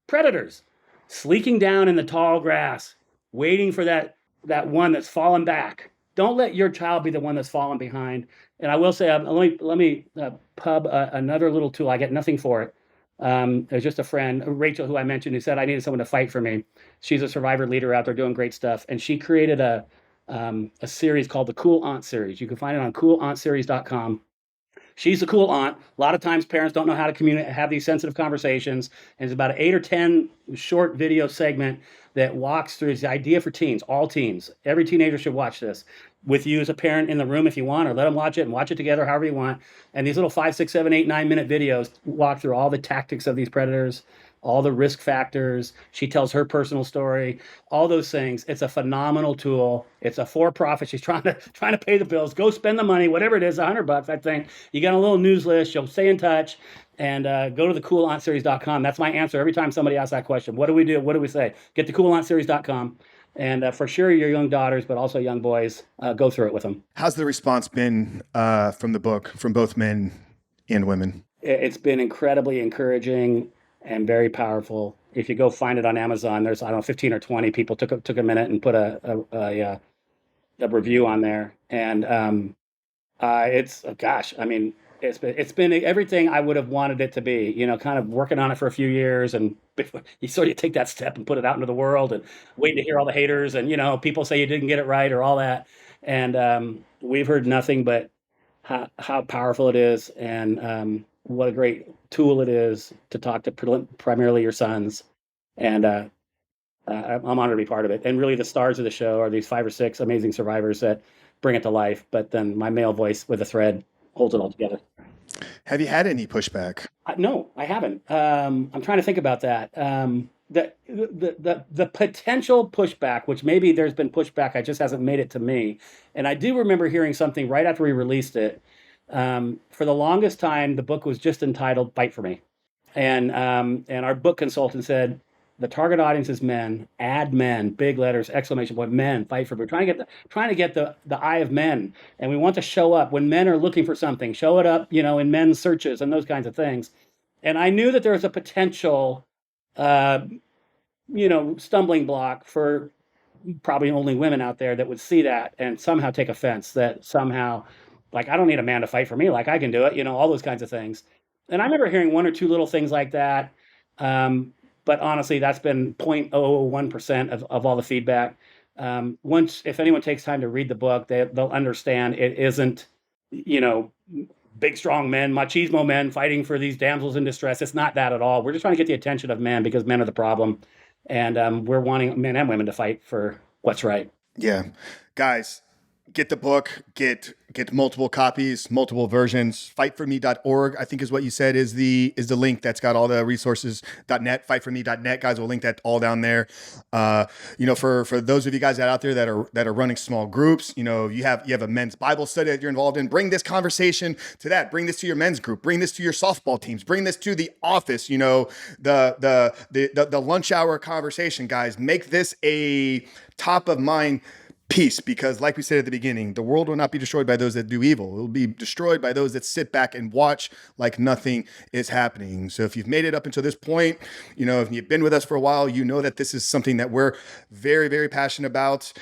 Predators sleeking down in the tall grass, waiting for that one that's fallen back. Don't let your child be the one that's fallen behind. And I will say, let me pub another little tool. I get nothing for it. There's just a friend, Rachel, who I mentioned, who said I needed someone to fight for me. She's a survivor leader out there doing great stuff, and she created a series called the Cool Aunt series. You can find it on coolauntseries.com. She's a cool aunt. A lot of times parents don't know how to communicate, have these sensitive conversations. And it's about an 8 or 10 short video segment that walks through the idea for teens, all teens. Every teenager should watch this with you as a parent in the room if you want, or let them watch it and watch it together however you want. And these little 5, 6, 7, 8, 9 minute videos walk through all the tactics of these predators, all the risk factors. She tells her personal story, all those things. It's a phenomenal tool. It's a for-profit. She's trying to pay the bills. Go spend the money, whatever it is, $100, I think. You got a little news list. You'll stay in touch, and go to the coolauntseries.com. That's my answer every time somebody asks that question. What do we do? What do we say? Get to coolauntseries.com. And for sure, your young daughters, but also young boys, go through it with them.
How's the response been from the book, from both men and women?
It's been incredibly encouraging and very powerful. If you go find it on Amazon, there's, I don't know, 15 or 20 people took a minute and put a review on there. And it's, gosh, I mean, it's been everything I would have wanted it to be, kind of working on it for a few years, and before you sort of take that step and put it out into the world and waiting to hear all the haters and, people say you didn't get it right or all that. And we've heard nothing but how powerful it is, and what a great tool it is to talk to primarily your sons. And I'm honored to be part of it. And really, the stars of the show are these 5 or 6 amazing survivors that bring it to life. But then my male voice with a thread holds it all together.
Have you had any pushback?
No, I haven't. I'm trying to think about that. The potential pushback, which maybe there's been pushback, I just hasn't made it to me. And I do remember hearing something right after we released it. For the longest time, the book was just entitled "Fight for Me," and our book consultant said the target audience is men. Add men, big letters, exclamation point, men. Fight for me. We're trying to get the eye of men, and we want to show up when men are looking for something. Show it up, in men's searches and those kinds of things. And I knew that there was a potential, stumbling block for probably only women out there that would see that and somehow take offense, that somehow, like, I don't need a man to fight for me, like I can do it, all those kinds of things. And I remember hearing 1 or 2 little things like that. But honestly, that's been 0.001% of all the feedback. If anyone takes time to read the book, they'll understand it isn't, big, strong men, machismo men fighting for these damsels in distress. It's not that at all. We're just trying to get the attention of men, because men are the problem. And we're wanting men and women to fight for what's right.
Yeah. Guys, get the book, get multiple copies, multiple versions. Fightforme.org, I think is what you said, is the link that's got all the resources.net, fightforme.net. Guys, we'll link that all down there. For those of you guys out there that are running small groups, you have a men's Bible study that you're involved in, bring this conversation to that. Bring this to your men's group. Bring this to your softball teams. Bring this to the office, the lunch hour conversation, guys. Make this a top of mind peace, because like we said at the beginning, the world will not be destroyed by those that do evil. It will be destroyed by those that sit back and watch like nothing is happening. So if you've made it up until this point, if you've been with us for a while, you know that this is something that we're very, very passionate about.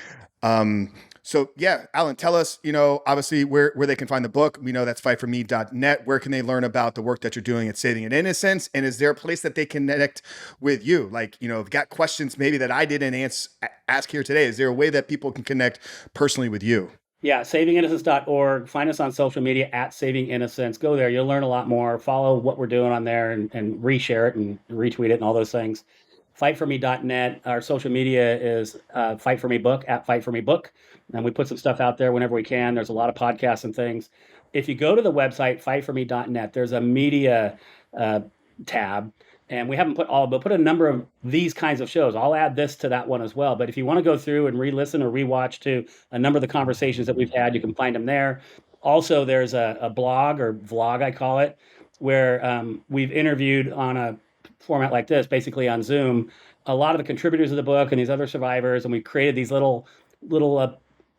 So yeah, Alan, tell us, obviously where they can find the book. We know that's fightforme.net. Where can they learn about the work that you're doing at Saving Innocence? And is there a place that they can connect with you? Like, if got questions maybe that I didn't ask here today, is there a way that people can connect personally with you?
Yeah, savinginnocence.org. Find us on social media at Saving Innocence. Go there. You'll learn a lot more. Follow what we're doing on there and reshare it and retweet it and all those things. Fightforme.net. Our social media is Fight For Me Book at Fight For Me Book. And we put some stuff out there whenever we can. There's a lot of podcasts and things. If you go to the website, fightforme.net, there's a media uh, tab. And we haven't put all, but put a number of these kinds of shows. I'll add this to that one as well. But if you want to go through and re-listen or rewatch to a number of the conversations that we've had, you can find them there. Also, there's a blog or vlog, I call it, where we've interviewed on a format like this, basically on Zoom, a lot of the contributors of the book and these other survivors, and we created these little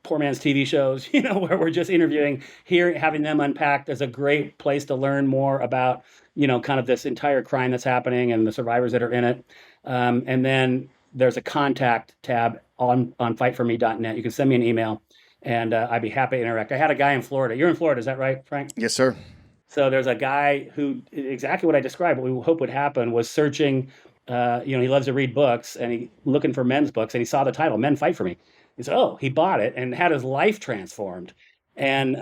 poor man's TV shows, where we're just interviewing here, having them unpacked as a great place to learn more about, kind of this entire crime that's happening and the survivors that are in it. And then there's a contact tab on fightforme.net. You can send me an email, and I'd be happy to interact. I had a guy in Florida. You're in Florida, is that right, Frank?
Yes, sir.
So there's a guy who exactly what I described, what we hope would happen was searching. He loves to read books and he looking for men's books, and he saw the title, Men Fight For Me. He said, oh, he bought it and had his life transformed. And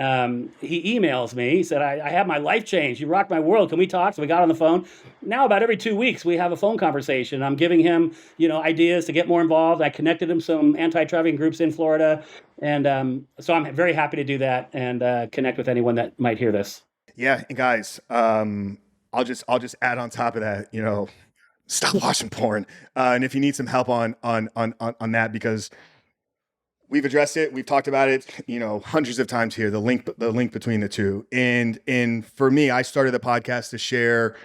he emails me. He said, I have my life changed. You rocked my world. Can we talk? So we got on the phone. Now, about every 2 weeks, we have a phone conversation. I'm giving him, ideas to get more involved. I connected him some anti-trafficking groups in Florida. And so I'm very happy to do that and connect with anyone that might hear this.
Yeah, and guys, I'll just add on top of that, stop watching porn. And if you need some help on that, because we've addressed it, we've talked about it, hundreds of times here, the link between the two. And for me, I started the podcast to share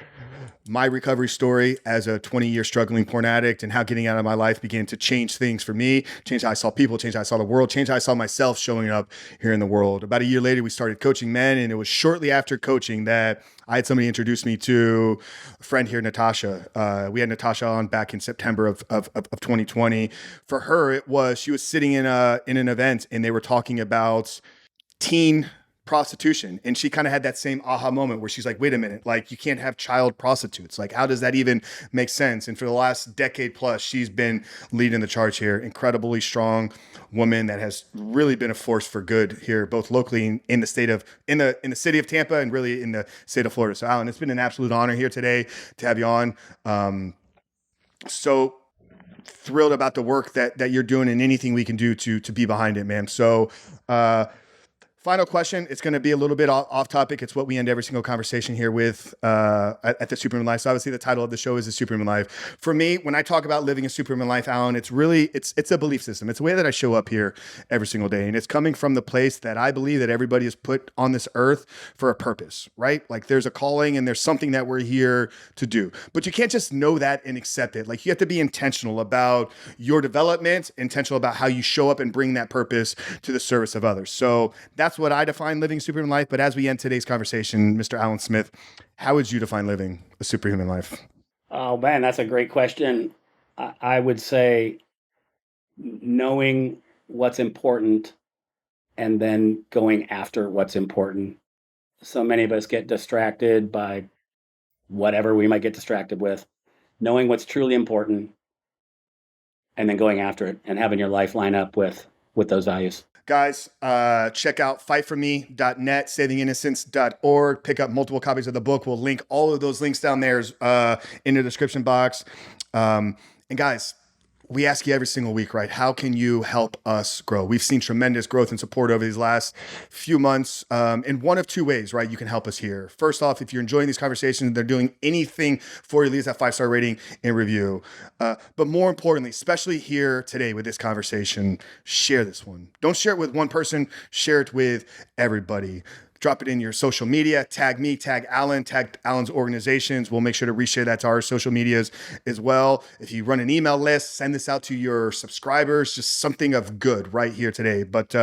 my recovery story as a 20-year struggling porn addict, and how getting out of my life began to change things for me, change how I saw people, change how I saw the world, change how I saw myself showing up here in the world. About a year later, we started coaching men, and it was shortly after coaching that I had somebody introduce me to a friend here, Natasha. We had Natasha on back in September of 2020. For her, it was, she was sitting in an event, and they were talking about teen prostitution. And she kind of had that same aha moment where she's like, wait a minute, like, you can't have child prostitutes. Like, how does that even make sense? And for the last decade plus, she's been leading the charge here. Incredibly strong woman that has really been a force for good here, both locally in the state of, in the city of Tampa, and really in the state of Florida. So Alan, it's been an absolute honor here today to have you on. So thrilled about the work that you're doing, and anything we can do to be behind it, man. So, final question. It's going to be a little bit off topic. It's what we end every single conversation here with at the Superhuman Life. So obviously the title of the show is The Superhuman Life. For me, when I talk about living a superhuman life, Alan, it's really, it's a belief system. It's a way that I show up here every single day. And it's coming from the place that I believe that everybody is put on this earth for a purpose, right? Like, there's a calling and there's something that we're here to do. But you can't just know that and accept it. Like, you have to be intentional about your development, intentional about how you show up and bring that purpose to the service of others. So that's what I define living a superhuman life. But as we end today's conversation, Mr. Alan Smyth, how would you define living a superhuman life?
Oh, man, that's a great question. I would say knowing what's important and then going after what's important. So many of us get distracted by whatever we might get distracted with. Knowing what's truly important and then going after it and having your life line up with those values.
Guys, check out fightforme.net, savinginnocence.org. Pick up multiple copies of the book. We'll link all of those links down there in the description box. And guys, we ask you every single week, right? How can you help us grow? We've seen tremendous growth and support over these last few months in one of two ways, right? You can help us here. First off, if you're enjoying these conversations, they're doing anything for you, leave us that 5-star rating and review. But more importantly, especially here today with this conversation, share this one. Don't share it with one person, share it with everybody. Drop it in your social media, tag me, tag Alan, tag Alan's organizations. We'll make sure to reshare that to our social medias as well. If you run an email list, send this out to your subscribers, just something of good right here today. But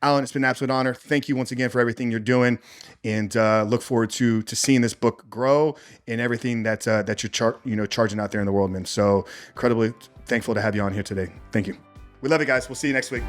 Alan, it's been an absolute honor. Thank you once again for everything you're doing, and look forward to seeing this book grow and everything that you're charging out there in the world, man. So incredibly thankful to have you on here today. Thank you. We love you guys. We'll see you next week.